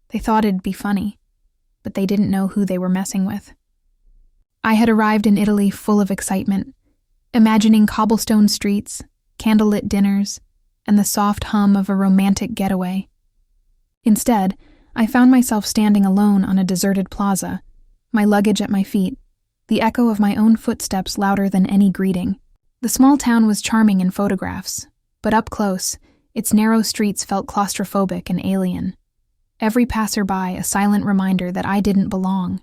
They thought it'd be funny, but they didn't know who they were messing with. I had arrived in Italy full of excitement, imagining cobblestone streets, candlelit dinners, and the soft hum of a romantic getaway. Instead, I found myself standing alone on a deserted plaza, my luggage at my feet, the echo of my own footsteps louder than any greeting. The small town was charming in photographs, but up close, its narrow streets felt claustrophobic and alien. Every passerby a silent reminder that I didn't belong.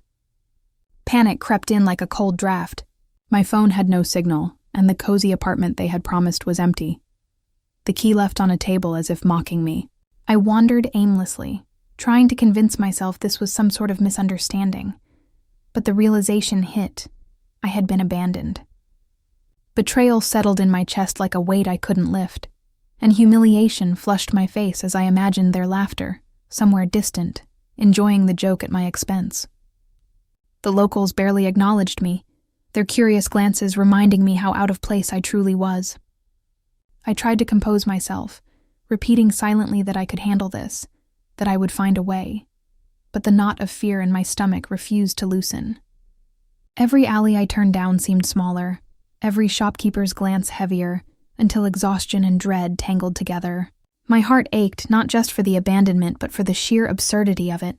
Panic crept in like a cold draft. My phone had no signal, and the cozy apartment they had promised was empty. The key left on a table as if mocking me. I wandered aimlessly, trying to convince myself this was some sort of misunderstanding. But the realization hit. I had been abandoned. Betrayal settled in my chest like a weight I couldn't lift, and humiliation flushed my face as I imagined their laughter, somewhere distant, enjoying the joke at my expense. The locals barely acknowledged me, their curious glances reminding me how out of place I truly was. I tried to compose myself, repeating silently that I could handle this, that I would find a way, but the knot of fear in my stomach refused to loosen. Every alley I turned down seemed smaller, every shopkeeper's glance heavier, until exhaustion and dread tangled together. My heart ached not just for the abandonment but for the sheer absurdity of it,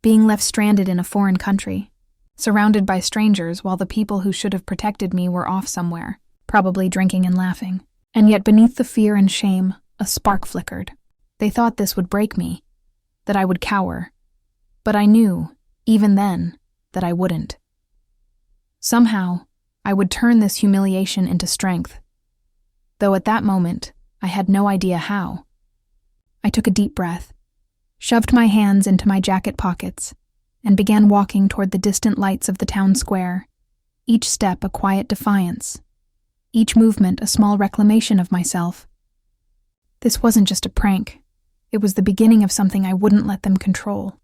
being left stranded in a foreign country, surrounded by strangers while the people who should have protected me were off somewhere, probably drinking and laughing. And yet beneath the fear and shame, a spark flickered. They thought this would break me, that I would cower. But I knew, even then, that I wouldn't. Somehow, I would turn this humiliation into strength. Though at that moment, I had no idea how. I took a deep breath, shoved my hands into my jacket pockets, and began walking toward the distant lights of the town square, each step a quiet defiance, each movement a small reclamation of myself. This wasn't just a prank. It was the beginning of something I wouldn't let them control.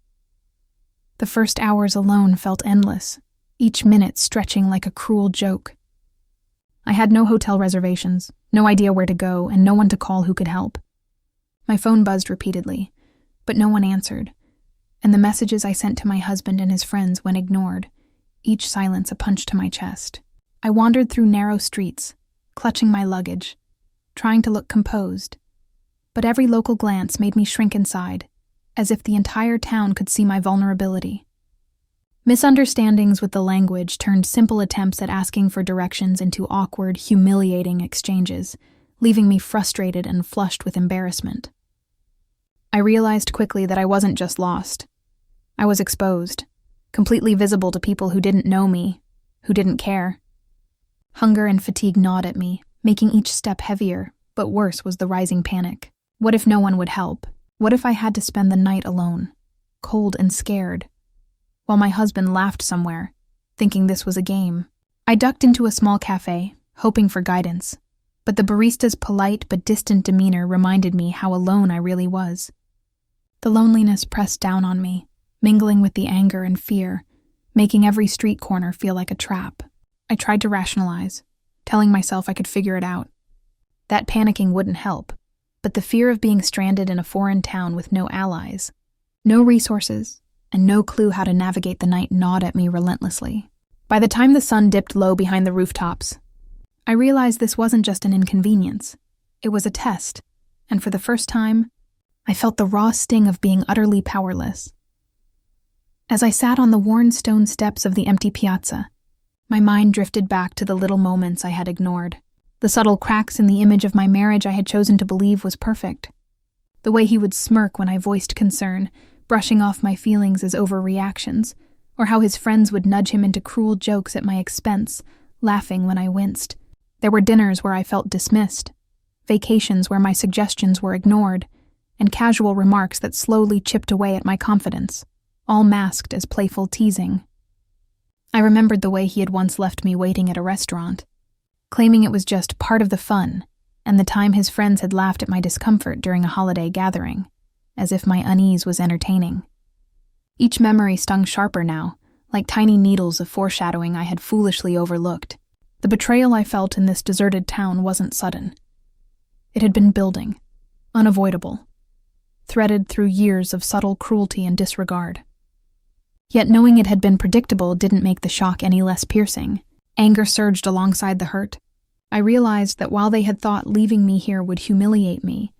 The first hours alone felt endless, each minute stretching like a cruel joke. I had no hotel reservations, no idea where to go, and no one to call who could help. My phone buzzed repeatedly, but no one answered, and the messages I sent to my husband and his friends went ignored, each silence a punch to my chest. I wandered through narrow streets, clutching my luggage, trying to look composed, but every local glance made me shrink inside, as if the entire town could see my vulnerability. Misunderstandings with the language turned simple attempts at asking for directions into awkward, humiliating exchanges, leaving me frustrated and flushed with embarrassment. I realized quickly that I wasn't just lost. I was exposed, completely visible to people who didn't know me, who didn't care. Hunger and fatigue gnawed at me, making each step heavier, but worse was the rising panic. What if no one would help? What if I had to spend the night alone, cold and scared, while my husband laughed somewhere, thinking this was a game? I ducked into a small cafe, hoping for guidance, but the barista's polite but distant demeanor reminded me how alone I really was. The loneliness pressed down on me, mingling with the anger and fear, making every street corner feel like a trap. I tried to rationalize, telling myself I could figure it out. That panicking wouldn't help, but the fear of being stranded in a foreign town with no allies, no resources, and no clue how to navigate the night gnawed at me relentlessly. By the time the sun dipped low behind the rooftops, I realized this wasn't just an inconvenience. It was a test, and for the first time, I felt the raw sting of being utterly powerless. As I sat on the worn stone steps of the empty piazza, my mind drifted back to the little moments I had ignored. The subtle cracks in the image of my marriage I had chosen to believe was perfect. The way he would smirk when I voiced concern, brushing off my feelings as overreactions, or how his friends would nudge him into cruel jokes at my expense, laughing when I winced. There were dinners where I felt dismissed, vacations where my suggestions were ignored, and casual remarks that slowly chipped away at my confidence, all masked as playful teasing. I remembered the way he had once left me waiting at a restaurant, claiming it was just part of the fun, and the time his friends had laughed at my discomfort during a holiday gathering, as if my unease was entertaining. Each memory stung sharper now, like tiny needles of foreshadowing I had foolishly overlooked. The betrayal I felt in this deserted town wasn't sudden. It had been building, unavoidable. threaded through years of subtle cruelty and disregard. Yet knowing it had been predictable didn't make the shock any less piercing. Anger surged alongside the hurt. I realized that while they had thought leaving me here would humiliate me,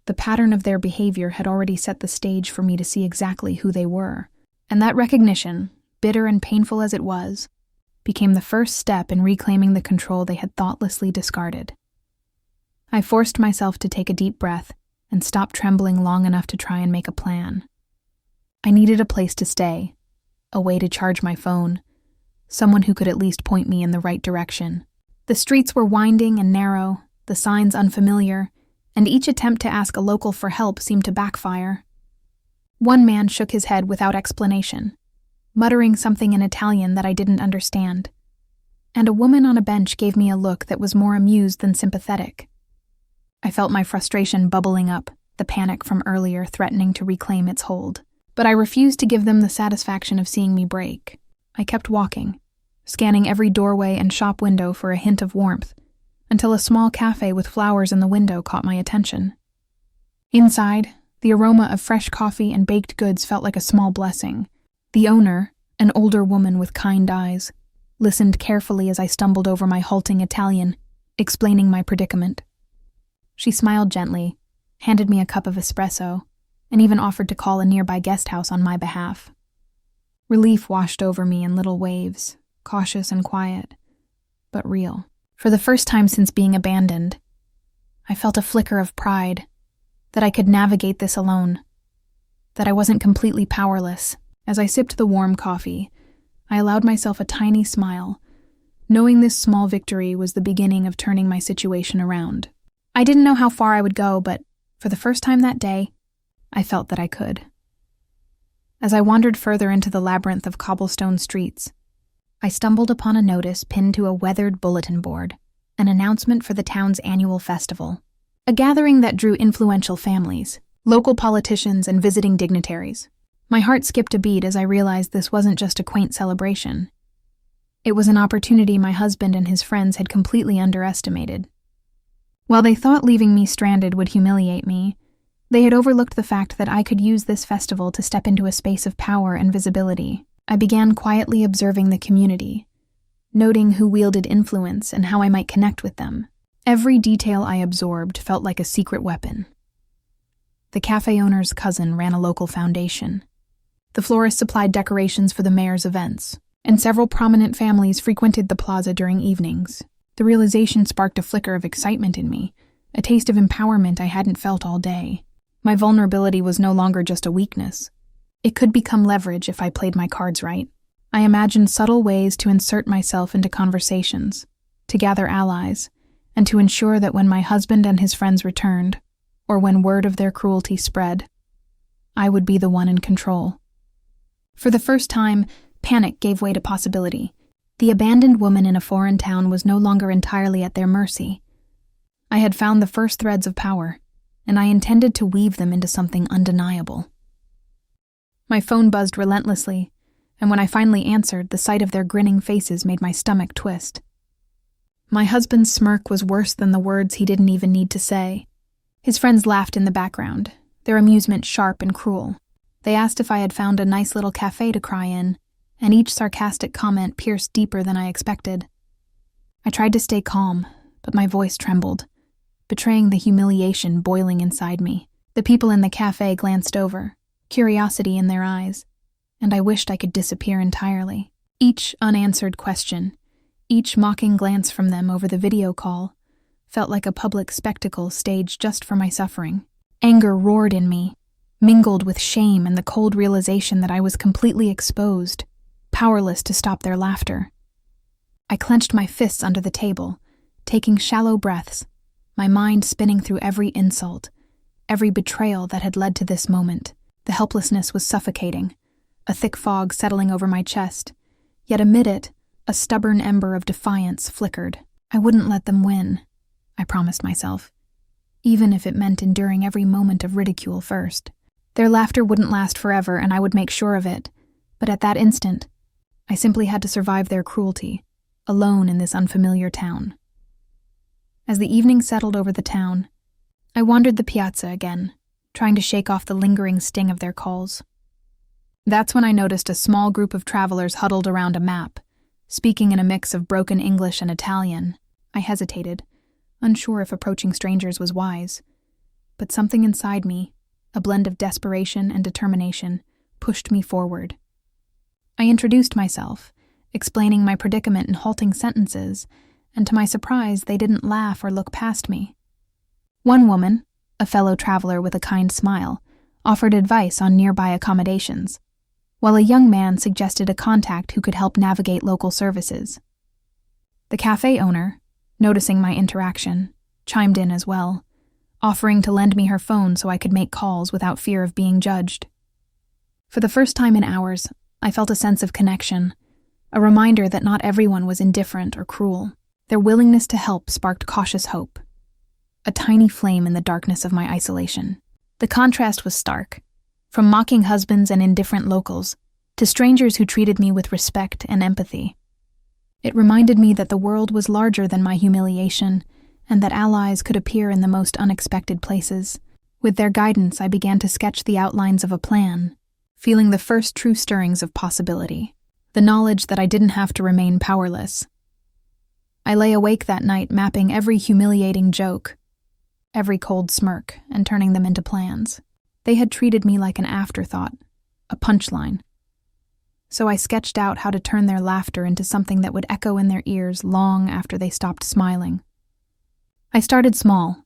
the pattern of their behavior had already set the stage for me to see exactly who they were. And that recognition, bitter and painful as it was, became the first step in reclaiming the control they had thoughtlessly discarded. I forced myself to take a deep breath and stop trembling long enough to try and make a plan. I needed a place to stay, a way to charge my phone, someone who could at least point me in the right direction. The streets were winding and narrow, the signs unfamiliar, and each attempt to ask a local for help seemed to backfire. One man shook his head without explanation, muttering something in Italian that I didn't understand, and a woman on a bench gave me a look that was more amused than sympathetic. I felt my frustration bubbling up, the panic from earlier threatening to reclaim its hold. But I refused to give them the satisfaction of seeing me break. I kept walking, scanning every doorway and shop window for a hint of warmth, until a small cafe with flowers in the window caught my attention. Inside, the aroma of fresh coffee and baked goods felt like a small blessing. The owner, an older woman with kind eyes, listened carefully as I stumbled over my halting Italian, explaining my predicament. She smiled gently, handed me a cup of espresso, and even offered to call a nearby guest house on my behalf. Relief washed over me in little waves, cautious and quiet, but real. For the first time since being abandoned, I felt a flicker of pride, that I could navigate this alone, that I wasn't completely powerless. As I sipped the warm coffee, I allowed myself a tiny smile, knowing this small victory was the beginning of turning my situation around. I didn't know how far I would go, but for the first time that day, I felt that I could. As I wandered further into the labyrinth of cobblestone streets, I stumbled upon a notice pinned to a weathered bulletin board, an announcement for the town's annual festival, a gathering that drew influential families, local politicians, and visiting dignitaries. My heart skipped a beat as I realized this wasn't just a quaint celebration. It was an opportunity my husband and his friends had completely underestimated. While they thought leaving me stranded would humiliate me, they had overlooked the fact that I could use this festival to step into a space of power and visibility. I began quietly observing the community, noting who wielded influence and how I might connect with them. Every detail I absorbed felt like a secret weapon. The cafe owner's cousin ran a local foundation. The florist supplied decorations for the mayor's events, and several prominent families frequented the plaza during evenings. The realization sparked a flicker of excitement in me, a taste of empowerment I hadn't felt all day. My vulnerability was no longer just a weakness. It could become leverage if I played my cards right. I imagined subtle ways to insert myself into conversations, to gather allies, and to ensure that when my husband and his friends returned, or when word of their cruelty spread, I would be the one in control. For the first time, panic gave way to possibility. The abandoned woman in a foreign town was no longer entirely at their mercy. I had found the first threads of power, and I intended to weave them into something undeniable. My phone buzzed relentlessly, and when I finally answered, the sight of their grinning faces made my stomach twist. My husband's smirk was worse than the words he didn't even need to say. His friends laughed in the background, their amusement sharp and cruel. They asked if I had found a nice little cafe to cry in, and each sarcastic comment pierced deeper than I expected. I tried to stay calm, but my voice trembled, betraying the humiliation boiling inside me. The people in the cafe glanced over, curiosity in their eyes, and I wished I could disappear entirely. Each unanswered question, each mocking glance from them over the video call, felt like a public spectacle staged just for my suffering. Anger roared in me, mingled with shame and the cold realization that I was completely exposed, powerless to stop their laughter. I clenched my fists under the table, taking shallow breaths, my mind spinning through every insult, every betrayal that had led to this moment. The helplessness was suffocating, a thick fog settling over my chest, yet amid it, a stubborn ember of defiance flickered. I wouldn't let them win, I promised myself, even if it meant enduring every moment of ridicule first. Their laughter wouldn't last forever, and I would make sure of it, but at that instant, I simply had to survive their cruelty, alone in this unfamiliar town. As the evening settled over the town, I wandered the piazza again, trying to shake off the lingering sting of their calls. That's when I noticed a small group of travelers huddled around a map, speaking in a mix of broken English and Italian. I hesitated, unsure if approaching strangers was wise. But something inside me, a blend of desperation and determination, pushed me forward. I introduced myself, explaining my predicament in halting sentences, and to my surprise, they didn't laugh or look past me. One woman, a fellow traveler with a kind smile, offered advice on nearby accommodations, while a young man suggested a contact who could help navigate local services. The cafe owner, noticing my interaction, chimed in as well, offering to lend me her phone so I could make calls without fear of being judged. For the first time in hours, I felt a sense of connection, a reminder that not everyone was indifferent or cruel. Their willingness to help sparked cautious hope, a tiny flame in the darkness of my isolation. The contrast was stark, from mocking husbands and indifferent locals to strangers who treated me with respect and empathy. It reminded me that the world was larger than my humiliation and that allies could appear in the most unexpected places. With their guidance, I began to sketch the outlines of a plan, feeling the first true stirrings of possibility, the knowledge that I didn't have to remain powerless. I lay awake that night mapping every humiliating joke, every cold smirk, and turning them into plans. They had treated me like an afterthought, a punchline. So I sketched out how to turn their laughter into something that would echo in their ears long after they stopped smiling. I started small,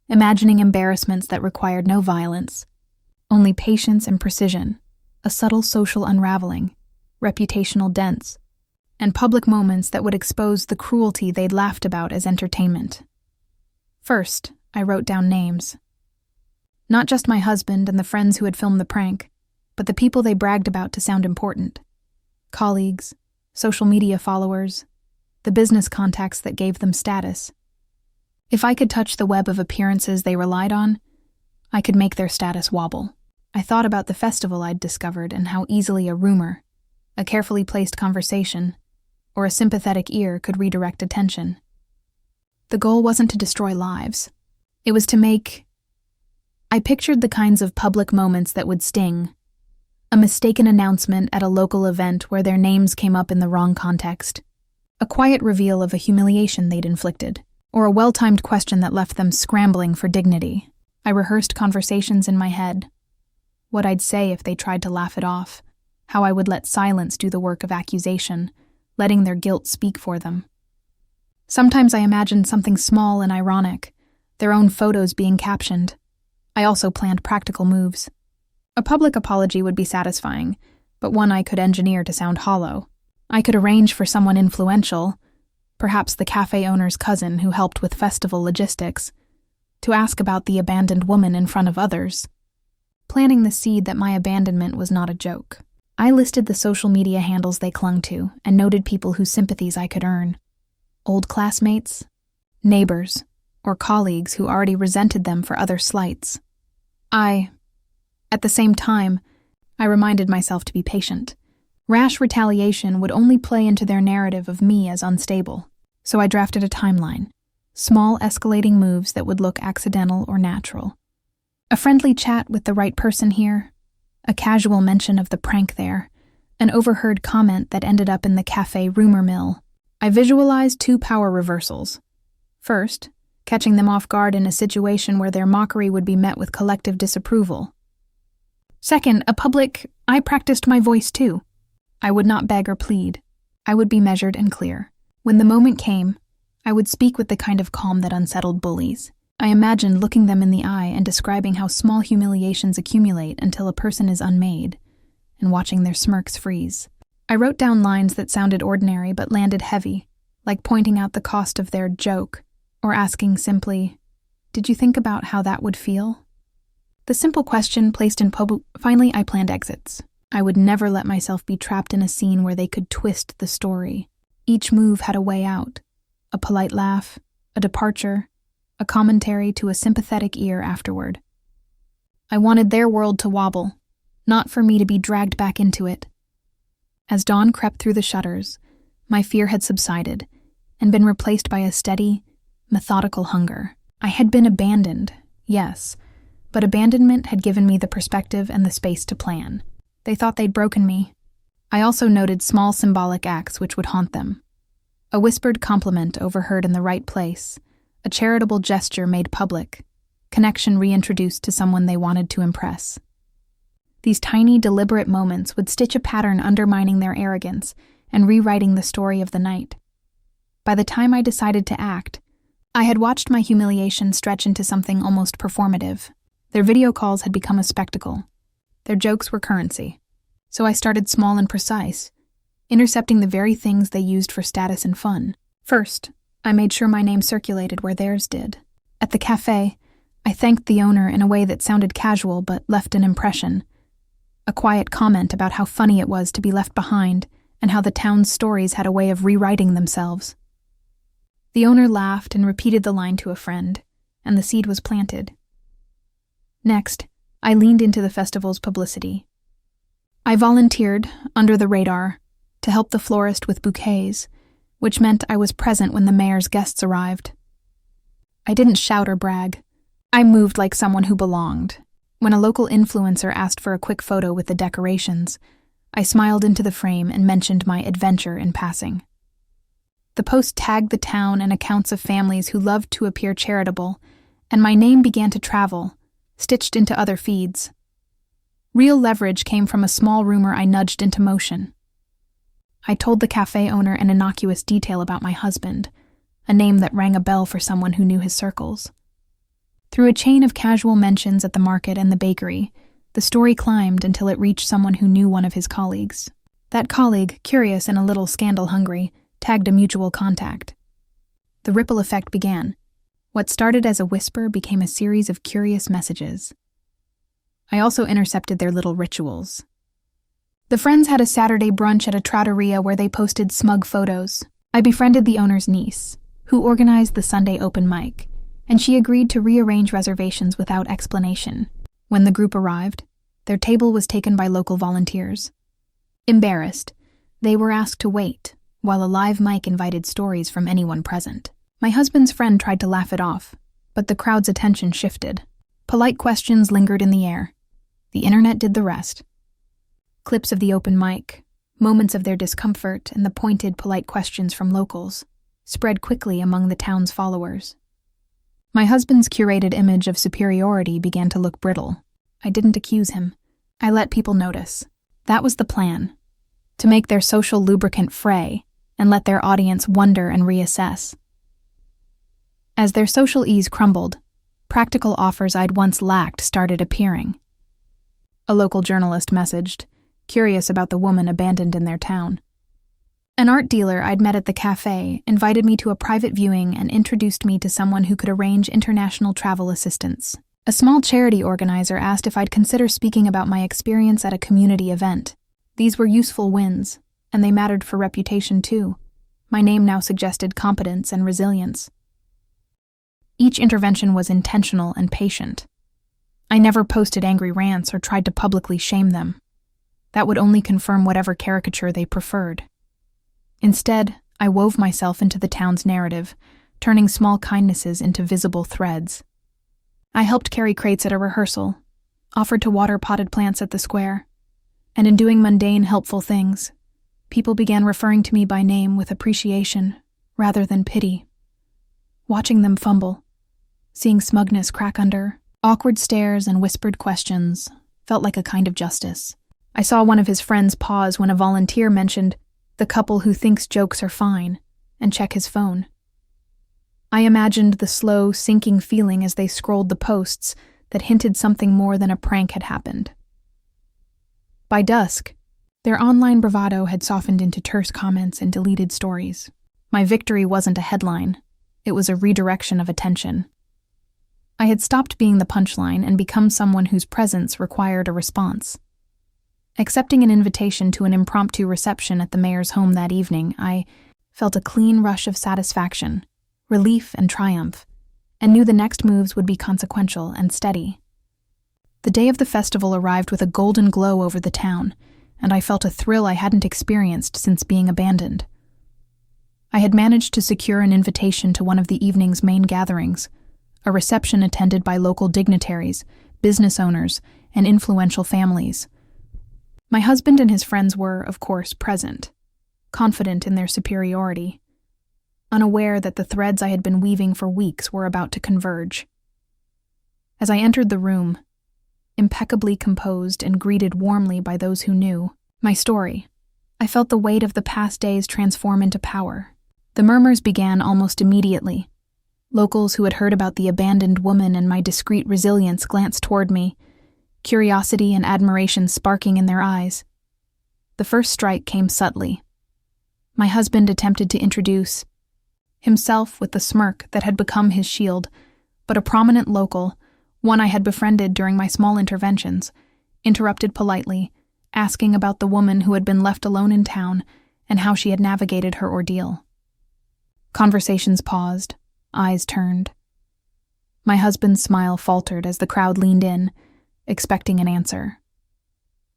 imagining embarrassments that required no violence, only patience and precision, a subtle social unraveling, reputational dents, and public moments that would expose the cruelty they'd laughed about as entertainment. First, I wrote down names. Not just my husband and the friends who had filmed the prank, but the people they bragged about to sound important. Colleagues, social media followers, the business contacts that gave them status. If I could touch the web of appearances they relied on, I could make their status wobble. I thought about the festival I'd discovered and how easily a rumor, a carefully placed conversation, or a sympathetic ear could redirect attention. The goal wasn't to destroy lives. It was to make... I pictured the kinds of public moments that would sting. A mistaken announcement at a local event where their names came up in the wrong context. A quiet reveal of a humiliation they'd inflicted. Or a well-timed question that left them scrambling for dignity. I rehearsed conversations in my head. What I'd say if they tried to laugh it off. How I would let silence do the work of accusation, letting their guilt speak for them. Sometimes I imagined something small and ironic, their own photos being captioned. I also planned practical moves. A public apology would be satisfying, but one I could engineer to sound hollow. I could arrange for someone influential, perhaps the cafe owner's cousin who helped with festival logistics, to ask about the abandoned woman in front of others, planting the seed that my abandonment was not a joke. I listed the social media handles they clung to and noted people whose sympathies I could earn. Old classmates, neighbors, or colleagues who already resented them for other slights. At the same time, I reminded myself to be patient. Rash retaliation would only play into their narrative of me as unstable, so I drafted a timeline, small escalating moves that would look accidental or natural. A friendly chat with the right person here, a casual mention of the prank there, an overheard comment that ended up in the cafe rumor mill. I visualized 2 power reversals. First, catching them off guard in a situation where their mockery would be met with collective disapproval. Second, a public, I practiced my voice too. I would not beg or plead. I would be measured and clear. When the moment came, I would speak with the kind of calm that unsettled bullies. I imagined looking them in the eye and describing how small humiliations accumulate until a person is unmade, and watching their smirks freeze. I wrote down lines that sounded ordinary but landed heavy, like pointing out the cost of their joke, or asking simply, "Did you think about how that would feel?" The simple question placed in public. Finally, I planned exits. I would never let myself be trapped in a scene where they could twist the story. Each move had a way out. A polite laugh, a departure, a commentary to a sympathetic ear afterward. I wanted their world to wobble, not for me to be dragged back into it. As dawn crept through the shutters, my fear had subsided and been replaced by a steady, methodical hunger. I had been abandoned, yes, But abandonment had given me the perspective and the space to plan. They thought they'd broken me. I also noted small symbolic acts which would haunt them. A whispered compliment overheard in the right place, a charitable gesture made public, connection reintroduced to someone they wanted to impress. These tiny, deliberate moments would stitch a pattern undermining their arrogance and rewriting the story of the night. By the time I decided to act, I had watched my humiliation stretch into something almost performative. Their video calls had become a spectacle. Their jokes were currency. So I started small and precise, intercepting the very things they used for status and fun. First, I made sure my name circulated where theirs did. At the cafe, I thanked the owner in a way that sounded casual but left an impression. A quiet comment about how funny it was to be left behind and how the town's stories had a way of rewriting themselves. The owner laughed and repeated the line to a friend, and the seed was planted. Next, I leaned into the festival's publicity. I volunteered, under the radar, to help the florist with bouquets, which meant I was present when the mayor's guests arrived. I didn't shout or brag. I moved like someone who belonged. When a local influencer asked for a quick photo with the decorations, I smiled into the frame and mentioned my adventure in passing. The post tagged the town and accounts of families who loved to appear charitable, and my name began to travel, stitched into other feeds. Real leverage came from a small rumor I nudged into motion. I told the cafe owner an innocuous detail about my husband, a name that rang a bell for someone who knew his circles. Through a chain of casual mentions at the market and the bakery, the story climbed until it reached someone who knew one of his colleagues. That colleague, curious and a little scandal-hungry, tagged a mutual contact. The ripple effect began. What started as a whisper became a series of curious messages. I also intercepted their little rituals. The friends had a Saturday brunch at a trattoria where they posted smug photos. I befriended the owner's niece, who organized the Sunday open mic, and she agreed to rearrange reservations without explanation. When the group arrived, their table was taken by local volunteers. Embarrassed, they were asked to wait, while a live mic invited stories from anyone present. My husband's friend tried to laugh it off, but the crowd's attention shifted. Polite questions lingered in the air. The internet did the rest. Clips of the open mic, moments of their discomfort, and the pointed, polite questions from locals spread quickly among the town's followers. My husband's curated image of superiority began to look brittle. I didn't accuse him. I let people notice. That was the plan, to make their social lubricant fray and let their audience wonder and reassess. As their social ease crumbled, practical offers I'd once lacked started appearing. A local journalist messaged, curious about the woman abandoned in their town. An art dealer I'd met at the cafe invited me to a private viewing and introduced me to someone who could arrange international travel assistance. A small charity organizer asked if I'd consider speaking about my experience at a community event. These were useful wins, and they mattered for reputation too. My name now suggested competence and resilience. Each intervention was intentional and patient. I never posted angry rants or tried to publicly shame them. That would only confirm whatever caricature they preferred. Instead, I wove myself into the town's narrative, turning small kindnesses into visible threads. I helped carry crates at a rehearsal, offered to water potted plants at the square, and in doing mundane, helpful things, people began referring to me by name with appreciation rather than pity. Watching them fumble, seeing smugness crack under, awkward stares and whispered questions felt like a kind of justice. I saw one of his friends pause when a volunteer mentioned the couple who thinks jokes are fine and check his phone. I imagined the slow, sinking feeling as they scrolled the posts that hinted something more than a prank had happened. By dusk, their online bravado had softened into terse comments and deleted stories. My victory wasn't a headline, it was a redirection of attention. I had stopped being the punchline and become someone whose presence required a response. Accepting an invitation to an impromptu reception at the mayor's home that evening, I felt a clean rush of satisfaction, relief and triumph, and knew the next moves would be consequential and steady. The day of the festival arrived with a golden glow over the town, and I felt a thrill I hadn't experienced since being abandoned. I had managed to secure an invitation to one of the evening's main gatherings, a reception attended by local dignitaries, business owners, and influential families. My husband and his friends were, of course, present, confident in their superiority, unaware that the threads I had been weaving for weeks were about to converge. As I entered the room, impeccably composed and greeted warmly by those who knew my story, I felt the weight of the past days transform into power. The murmurs began almost immediately. Locals who had heard about the abandoned woman and my discreet resilience glanced toward me, curiosity and admiration sparking in their eyes. The first strike came subtly. My husband attempted to introduce himself with the smirk that had become his shield, but a prominent local, one I had befriended during my small interventions, interrupted politely, asking about the woman who had been left alone in town and how she had navigated her ordeal. Conversations paused, eyes turned. My husband's smile faltered as the crowd leaned in, expecting an answer.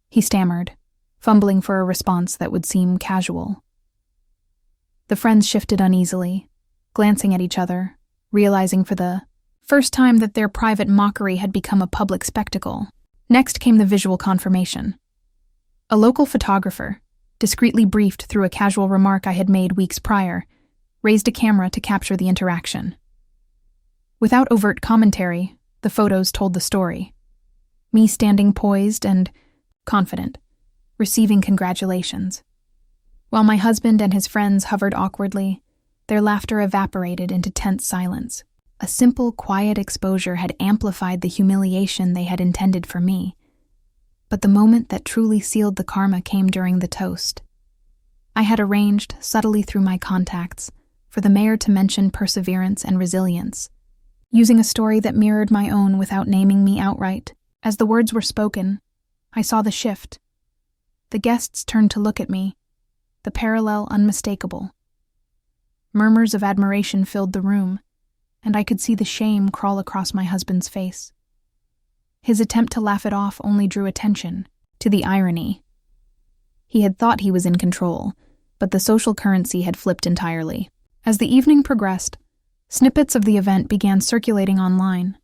He stammered, fumbling for a response that would seem casual. The friends shifted uneasily, glancing at each other, realizing for the first time that their private mockery had become a public spectacle. Next came the visual confirmation. A local photographer, discreetly briefed through a casual remark I had made weeks prior, raised a camera to capture the interaction. Without overt commentary, the photos told the story. Me standing poised and confident, receiving congratulations. While my husband and his friends hovered awkwardly, their laughter evaporated into tense silence. A simple, quiet exposure had amplified the humiliation they had intended for me. But the moment that truly sealed the karma came during the toast. I had arranged, subtly through my contacts, for the mayor to mention perseverance and resilience, using a story that mirrored my own without naming me outright. As the words were spoken, I saw the shift. The guests turned to look at me, the parallel unmistakable. Murmurs of admiration filled the room, and I could see the shame crawl across my husband's face. His attempt to laugh it off only drew attention to the irony. He had thought he was in control, but the social currency had flipped entirely. As the evening progressed, snippets of the event began circulating online.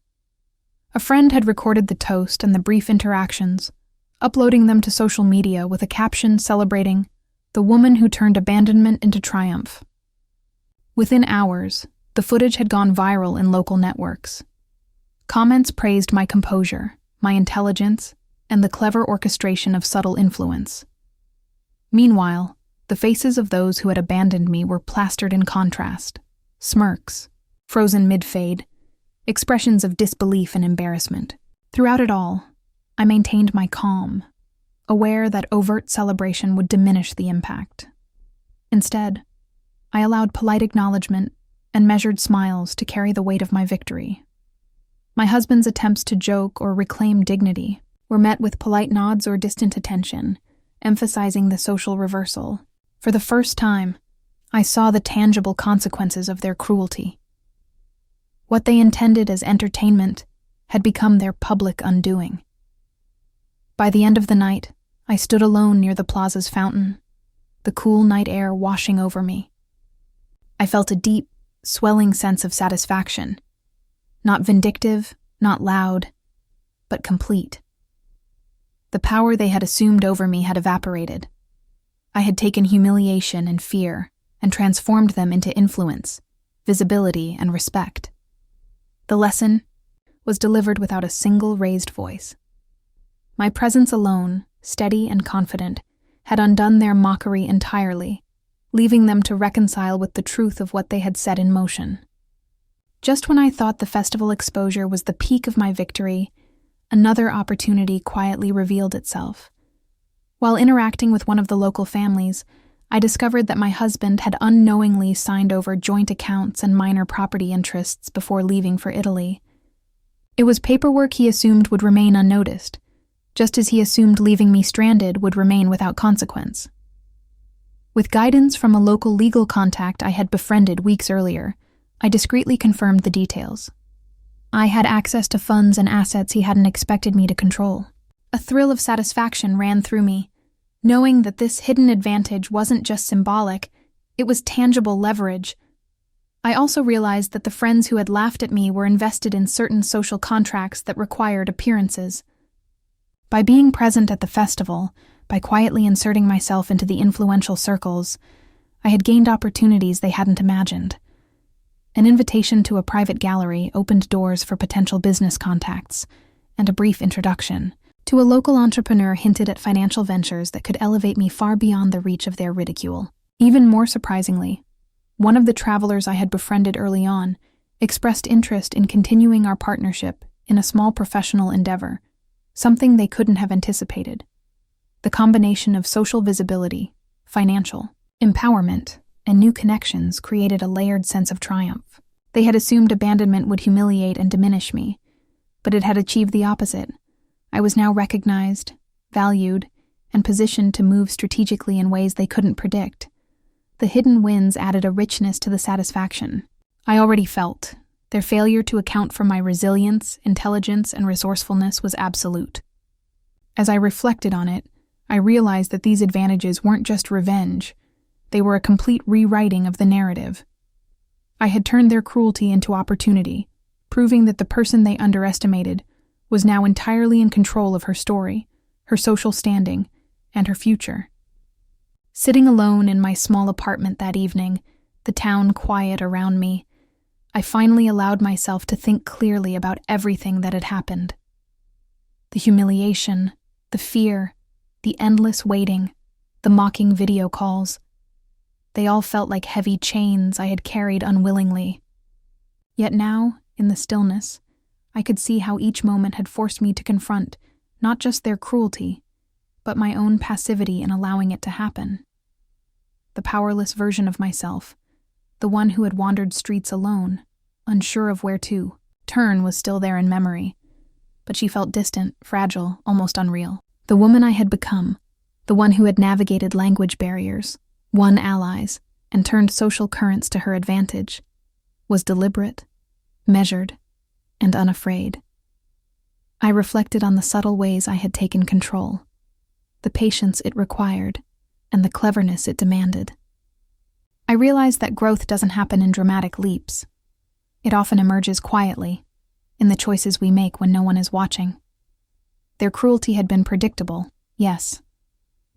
A friend had recorded the toast and the brief interactions, uploading them to social media with a caption celebrating the woman who turned abandonment into triumph. Within hours, the footage had gone viral in local networks. Comments praised my composure, my intelligence, and the clever orchestration of subtle influence. Meanwhile, the faces of those who had abandoned me were plastered in contrast. Smirks, frozen mid-fade, expressions of disbelief and embarrassment. Throughout it all, I maintained my calm, aware that overt celebration would diminish the impact. Instead, I allowed polite acknowledgement and measured smiles to carry the weight of my victory. My husband's attempts to joke or reclaim dignity were met with polite nods or distant attention, emphasizing the social reversal. For the first time, I saw the tangible consequences of their cruelty. What they intended as entertainment had become their public undoing. By the end of the night, I stood alone near the plaza's fountain, the cool night air washing over me. I felt a deep, swelling sense of satisfaction. Not vindictive, not loud, but complete. The power they had assumed over me had evaporated. I had taken humiliation and fear and transformed them into influence, visibility, and respect. The lesson was delivered without a single raised voice. My presence alone, steady and confident, had undone their mockery entirely, leaving them to reconcile with the truth of what they had set in motion. Just when I thought the festival exposure was the peak of my victory, another opportunity quietly revealed itself. While interacting with one of the local families, I discovered that my husband had unknowingly signed over joint accounts and minor property interests before leaving for Italy. It was paperwork he assumed would remain unnoticed, just as he assumed leaving me stranded would remain without consequence. With guidance from a local legal contact I had befriended weeks earlier, I discreetly confirmed the details. I had access to funds and assets he hadn't expected me to control. A thrill of satisfaction ran through me, knowing that this hidden advantage wasn't just symbolic, it was tangible leverage. I also realized that the friends who had laughed at me were invested in certain social contracts that required appearances. By being present at the festival, by quietly inserting myself into the influential circles, I had gained opportunities they hadn't imagined. An invitation to a private gallery opened doors for potential business contacts, and a brief introduction to a local entrepreneur hinted at financial ventures that could elevate me far beyond the reach of their ridicule. Even more surprisingly, one of the travelers I had befriended early on expressed interest in continuing our partnership in a small professional endeavor, something they couldn't have anticipated. The combination of social visibility, financial empowerment, and new connections created a layered sense of triumph. They had assumed abandonment would humiliate and diminish me, but it had achieved the opposite. I was now recognized, valued, and positioned to move strategically in ways they couldn't predict. The hidden wins added a richness to the satisfaction I already felt. Their failure to account for my resilience, intelligence, and resourcefulness was absolute. As I reflected on it, I realized that these advantages weren't just revenge. They were a complete rewriting of the narrative. I had turned their cruelty into opportunity, proving that the person they underestimated was now entirely in control of her story, her social standing, and her future. Sitting alone in my small apartment that evening, the town quiet around me, I finally allowed myself to think clearly about everything that had happened. The humiliation, the fear, the endless waiting, the mocking video calls. They all felt like heavy chains I had carried unwillingly. Yet now, in the stillness, I could see how each moment had forced me to confront not just their cruelty, but my own passivity in allowing it to happen. The powerless version of myself, the one who had wandered streets alone, unsure of where to turn, was still there in memory, but she felt distant, fragile, almost unreal. The woman I had become, the one who had navigated language barriers, won allies, and turned social currents to her advantage, was deliberate, measured, and unafraid. I reflected on the subtle ways I had taken control, the patience it required, and the cleverness it demanded. I realized that growth doesn't happen in dramatic leaps. It often emerges quietly, in the choices we make when no one is watching. Their cruelty had been predictable, yes,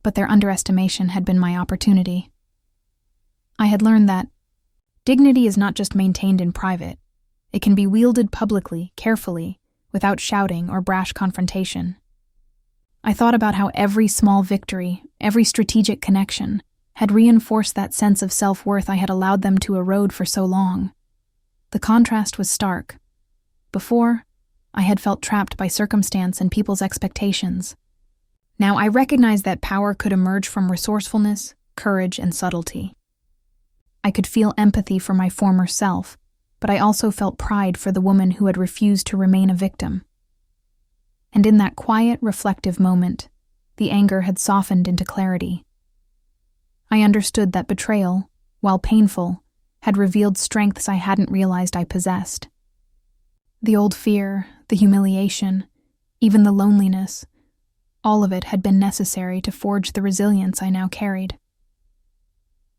but their underestimation had been my opportunity. I had learned that dignity is not just maintained in private. It can be wielded publicly, carefully, without shouting or brash confrontation. I thought about how every small victory, every strategic connection, had reinforced that sense of self-worth I had allowed them to erode for so long. The contrast was stark. Before, I had felt trapped by circumstance and people's expectations. Now I recognized that power could emerge from resourcefulness, courage, and subtlety. I could feel empathy for my former self, but I also felt pride for the woman who had refused to remain a victim. And in that quiet, reflective moment, the anger had softened into clarity. I understood that betrayal, while painful, had revealed strengths I hadn't realized I possessed. The old fear, the humiliation, even the loneliness, all of it had been necessary to forge the resilience I now carried.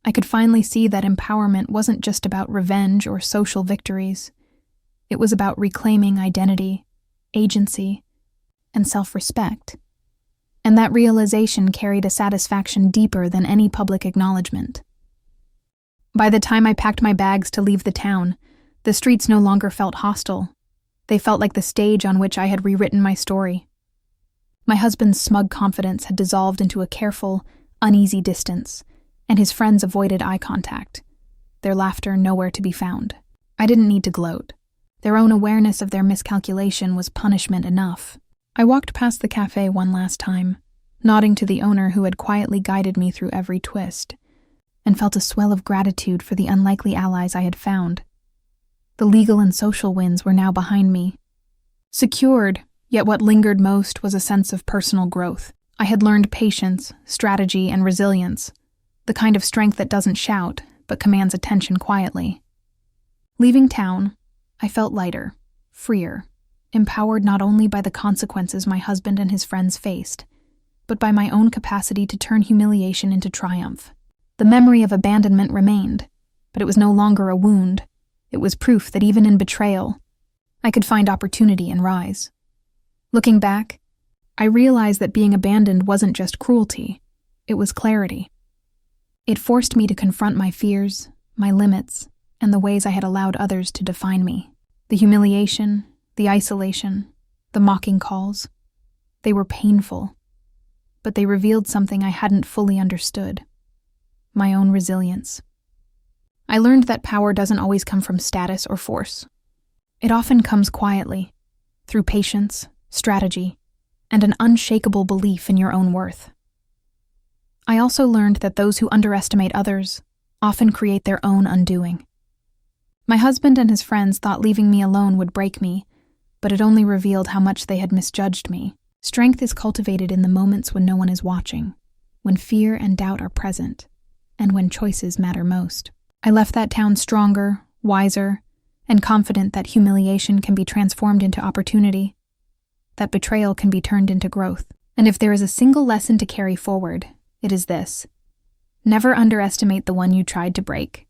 I could finally see that empowerment wasn't just about revenge or social victories. It was about reclaiming identity, agency, and self-respect. And that realization carried a satisfaction deeper than any public acknowledgement. By the time I packed my bags to leave the town, the streets no longer felt hostile. They felt like the stage on which I had rewritten my story. My husband's smug confidence had dissolved into a careful, uneasy distance, and his friends avoided eye contact, their laughter nowhere to be found. I didn't need to gloat. Their own awareness of their miscalculation was punishment enough. I walked past the cafe one last time, nodding to the owner who had quietly guided me through every twist, and felt a swell of gratitude for the unlikely allies I had found. The legal and social wins were now behind me. Secured, yet what lingered most was a sense of personal growth. I had learned patience, strategy, and resilience, the kind of strength that doesn't shout, but commands attention quietly. Leaving town, I felt lighter, freer, empowered not only by the consequences my husband and his friends faced, but by my own capacity to turn humiliation into triumph. The memory of abandonment remained, but it was no longer a wound. It was proof that even in betrayal, I could find opportunity and rise. Looking back, I realized that being abandoned wasn't just cruelty, it was clarity. It forced me to confront my fears, my limits, and the ways I had allowed others to define me. The humiliation, the isolation, the mocking calls. They were painful, but they revealed something I hadn't fully understood: my own resilience. I learned that power doesn't always come from status or force. It often comes quietly, through patience, strategy, and an unshakable belief in your own worth. I also learned that those who underestimate others often create their own undoing. My husband and his friends thought leaving me alone would break me, but it only revealed how much they had misjudged me. Strength is cultivated in the moments when no one is watching, when fear and doubt are present, and when choices matter most. I left that town stronger, wiser, and confident that humiliation can be transformed into opportunity, that betrayal can be turned into growth. And if there is a single lesson to carry forward, it is this: never underestimate the one you tried to break.